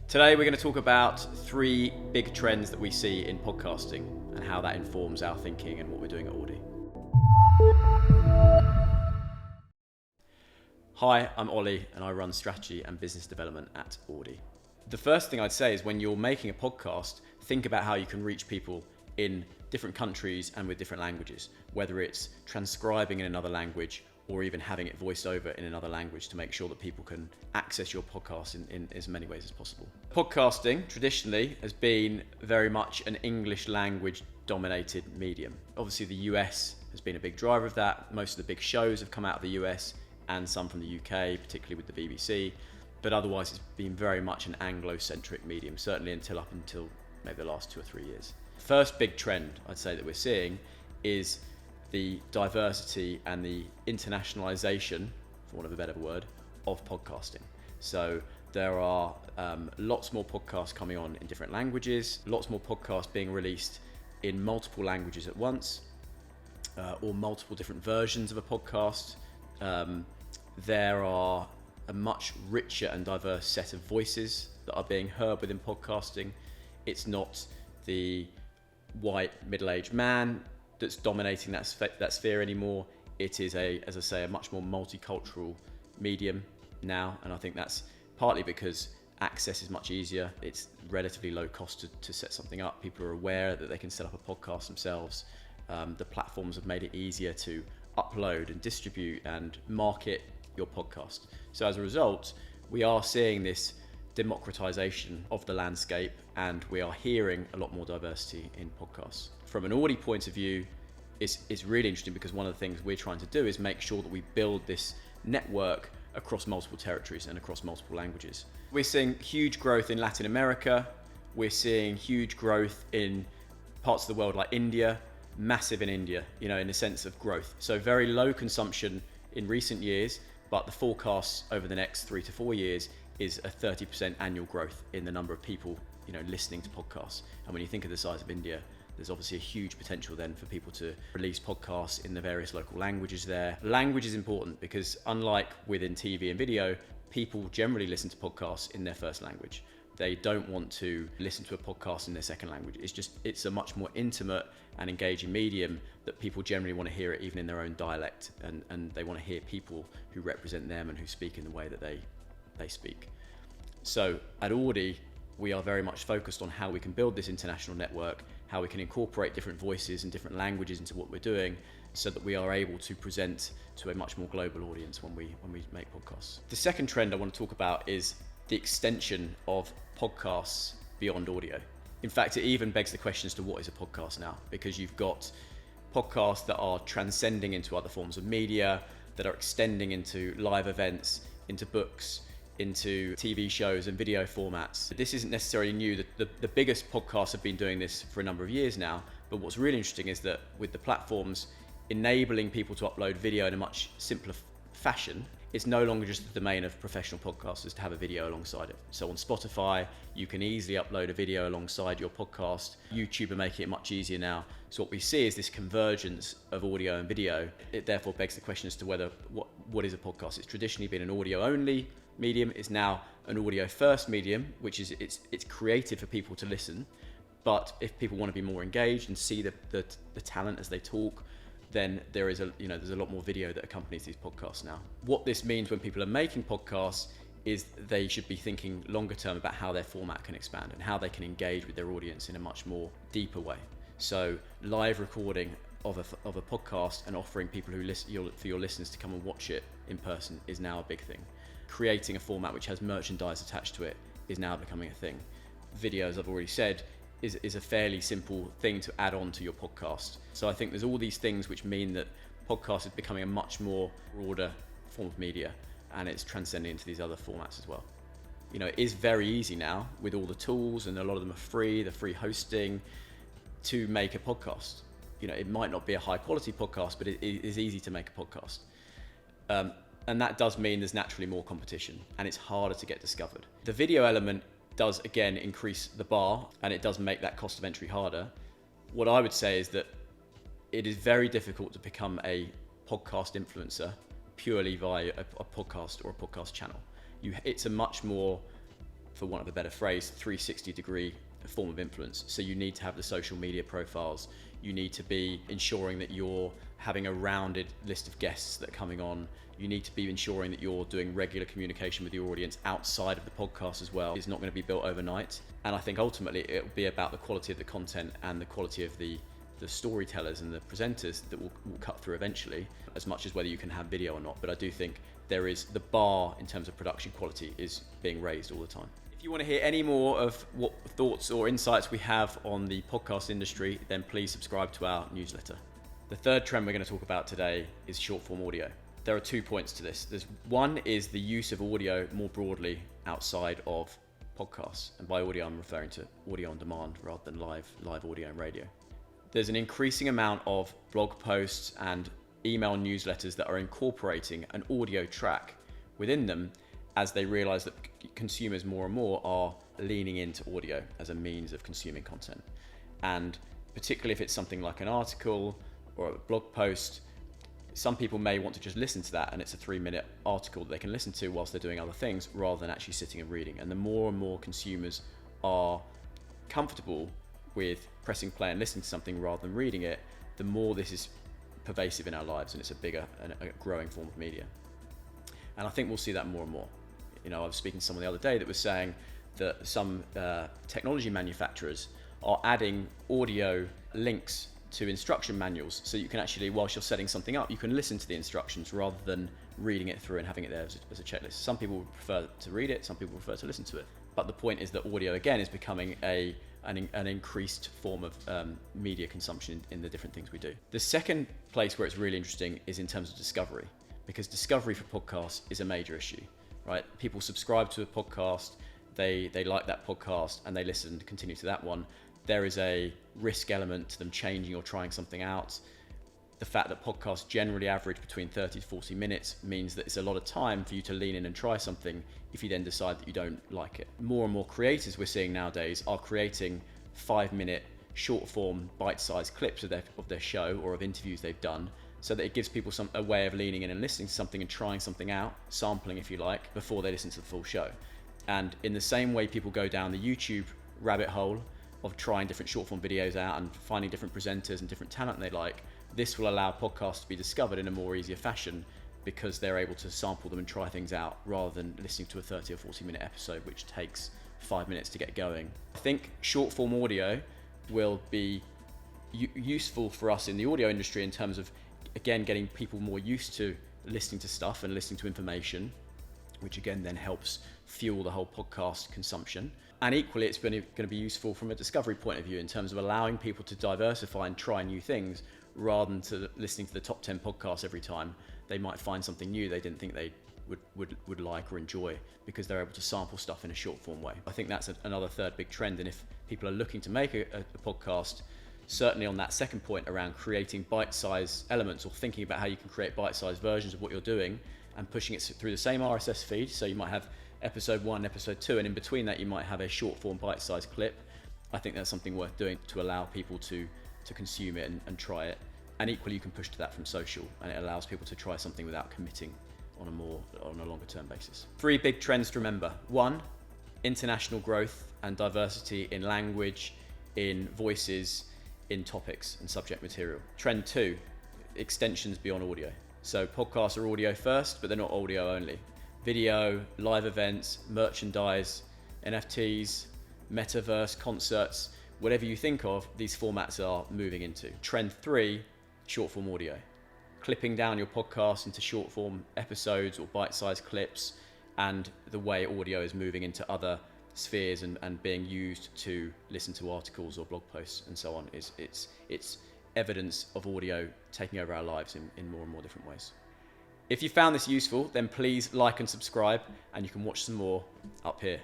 Today we're going to talk about 3 big trends that we see in podcasting and how that informs our thinking and what we're doing at Auddy. Hi, I'm Oli and I run strategy and business development at Auddy. The first thing I'd say is when you're making a podcast, think about how you can reach people in different countries and with different languages, whether it's transcribing in another language or even having it voiced over in another language to make sure that people can access your podcast in as many ways as possible. Podcasting traditionally has been very much an English language dominated medium. Obviously the US has been a big driver of that. Most of the big shows have come out of the US and some from the UK, particularly with the BBC, but otherwise it's been very much an Anglo-centric medium, certainly until maybe the last 2 or 3 years. First big trend I'd say that we're seeing is the diversity and the internationalization, for want of a better word, of podcasting. So there are lots more podcasts coming on in different languages, lots more podcasts being released in multiple languages at once, or multiple different versions of a podcast. There are a much richer and diverse set of voices that are being heard within podcasting. It's not the white middle-aged man that's dominating that sphere anymore. It is as I say, a much more multicultural medium now, and I think that's partly because access is much easier. It's relatively low cost to set something up. People are aware that they can set up a podcast themselves. The platforms have made it easier to upload and distribute and market your podcast. So as a result, we are seeing this democratization of the landscape, and we are hearing a lot more diversity in podcasts. From an Auddy point of view, it's really interesting because one of the things we're trying to do is make sure that we build this network across multiple territories and across multiple languages. We're seeing huge growth in Latin America. We're seeing huge growth in parts of the world like India, massive in India, in the sense of growth. So very low consumption in recent years, but the forecast over the next 3 to 4 years is a 30% annual growth in the number of people, listening to podcasts. And when you think of the size of India, there's obviously a huge potential then for people to release podcasts in the various local languages there. Language is important because unlike within TV and video, people generally listen to podcasts in their first language. They don't want to listen to a podcast in their second language. It's a much more intimate and engaging medium that people generally want to hear it even in their own dialect, and they want to hear people who represent them and who speak in the way that they speak. So at Auddy, we are very much focused on how we can build this international network, how we can incorporate different voices and different languages into what we're doing so that we are able to present to a much more global audience when we make podcasts. The second trend I want to talk about is the extension of podcasts beyond audio. In fact, it even begs the question as to what is a podcast now, because you've got podcasts that are transcending into other forms of media, that are extending into live events, into books, into TV shows and video formats. This isn't necessarily new. The biggest podcasts have been doing this for a number of years now, but what's really interesting is that with the platforms enabling people to upload video in a much simpler fashion, it's no longer just the domain of professional podcasters to have a video alongside it. So on Spotify, you can easily upload a video alongside your podcast. YouTube are making it much easier now. So what we see is this convergence of audio and video. It therefore begs the question as to whether what is a podcast. It's traditionally been an audio only medium. It's now an audio first medium, which is it's created for people to listen. But if people want to be more engaged and see the talent as they talk, then there's a lot more video that accompanies these podcasts now. What this means when people are making podcasts is they should be thinking longer term about how their format can expand and how they can engage with their audience in a much more deeper way. So live recording of a podcast and offering people who listen for your listeners to come and watch it in person is now a big thing. Creating a format which has merchandise attached to it is now becoming a thing. Video, as I've already said, is a fairly simple thing to add on to your podcast. So I think there's all these things which mean that podcast is becoming a much more broader form of media, and it's transcending into these other formats as well. It is very easy now with all the tools, and a lot of them are free, the free hosting, to make a podcast. It might not be a high quality podcast, but it is easy to make a podcast. And that does mean there's naturally more competition and it's harder to get discovered. The video element does again increase the bar, and it does make that cost of entry harder. What I would say is that it is very difficult to become a podcast influencer purely via a podcast or a podcast channel. It's a much more for want of a better phrase, 360-degree form of influence. So you need to have the social media profiles. You need to be ensuring that you're having a rounded list of guests that are coming on. You need to be ensuring that you're doing regular communication with your audience outside of the podcast as well. It's not going to be built overnight. And I think ultimately it'll be about the quality of the content and the quality of the storytellers and the presenters that will cut through eventually, as much as whether you can have video or not. But I do think there is the bar in terms of production quality is being raised all the time. If you want to hear any more of what thoughts or insights we have on the podcast industry, then please subscribe to our newsletter. The third trend we're going to talk about today is short form audio. There are 2 points to this. One is the use of audio more broadly outside of podcasts. And by audio, I'm referring to audio on demand rather than live audio and radio. There's an increasing amount of blog posts and email newsletters that are incorporating an audio track within them as they realize that consumers more and more are leaning into audio as a means of consuming content. And particularly if it's something like an article or a blog post, some people may want to just listen to that, and it's a 3-minute article that they can listen to whilst they're doing other things rather than actually sitting and reading. And the more and more consumers are comfortable with pressing play and listening to something rather than reading it, the more this is pervasive in our lives, and it's a bigger and a growing form of media. And I think we'll see that more and more. You know, I was speaking to someone the other day that was saying that some technology manufacturers are adding audio links to instruction manuals, so you can actually, whilst you're setting something up, you can listen to the instructions rather than reading it through and having it there as a checklist. Some people would prefer to read it, some people prefer to listen to it. But the point is that audio, again, is becoming an increased form of media consumption in the different things we do. The second place where it's really interesting is in terms of discovery, because discovery for podcasts is a major issue, right? People subscribe to a podcast, they like that podcast, and they listen and continue to that one. There is a risk element to them changing or trying something out. The fact that podcasts generally average between 30 to 40 minutes means that it's a lot of time for you to lean in and try something if you then decide that you don't like it. More and more creators we're seeing nowadays are creating 5-minute short form bite-sized clips of their show or of interviews they've done, so that it gives people a way of leaning in and listening to something and trying something out, sampling if you like, before they listen to the full show. And in the same way people go down the YouTube rabbit hole of trying different short form videos out and finding different presenters and different talent they like, this will allow podcasts to be discovered in a more easier fashion because they're able to sample them and try things out rather than listening to a 30 or 40 minute episode which takes 5 minutes to get going. I think short form audio will be useful for us in the audio industry in terms of, again, getting people more used to listening to stuff and listening to information, which again then helps fuel the whole podcast consumption. And equally, it's going to be useful from a discovery point of view in terms of allowing people to diversify and try new things rather than to listening to the top 10 podcasts every time. They might find something new they didn't think they would like or enjoy because they're able to sample stuff in a short form way. I think that's another third big trend, and if people are looking to make a podcast, certainly on that second point around creating bite-sized elements or thinking about how you can create bite-sized versions of what you're doing and pushing it through the same RSS feed, so you might have episode 1, episode 2, and in between that you might have a short form bite-sized clip. I think that's something worth doing to allow people to consume it and try it. And equally, you can push to that from social, and it allows people to try something without committing on a longer term basis. 3 big trends to remember. 1, international growth and diversity in language, in voices, in topics and subject material. Trend 2, extensions beyond audio. So podcasts are audio first, but they're not audio only. Video, live events, merchandise, NFTs, metaverse, concerts, whatever you think of, these formats are moving into. Trend 3, short form audio. Clipping down your podcast into short form episodes or bite-sized clips, and the way audio is moving into other spheres and being used to listen to articles or blog posts and so on, it's evidence of audio taking over our lives in more and more different ways. If you found this useful, then please like and subscribe, and you can watch some more up here.